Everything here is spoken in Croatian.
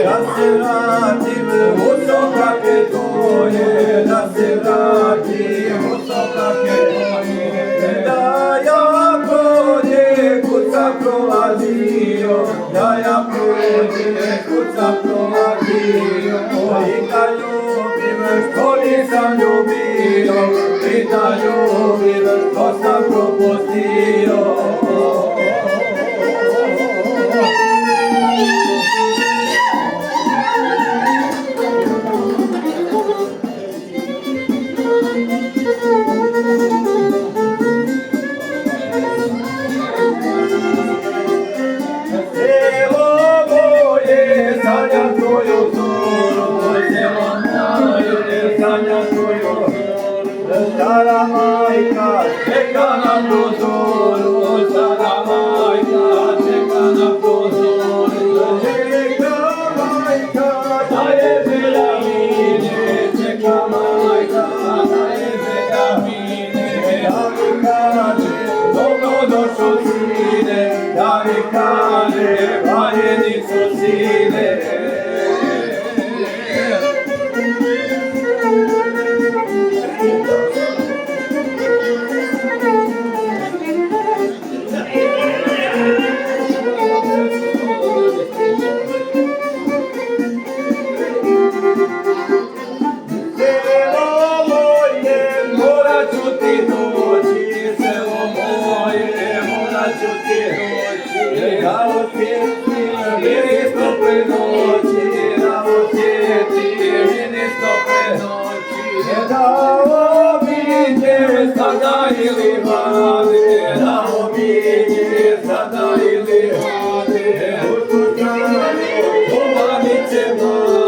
da se vratim u sokake tvoje, da se vratim u sokake tvoje, da ja prođe kud sam prolazio, da ja prođe kud sam prolazio, i da ljubim što nisam ljubio, i da ljubim što sam propustio. Sanjam tvoju zoru, selo moje, sanjam tvoju zoru. Stara majka čeka na prozoru, stara majka čeka na prozoru. Čeka majka da je vitamine, čeka majka da je vitamine. Da mi kaže dobrodošao sine, da mi kaže valjenicu sine. Da obiđe sada ili vade, da obiđe sada ili vade, u tu stranu, u vanice mlade.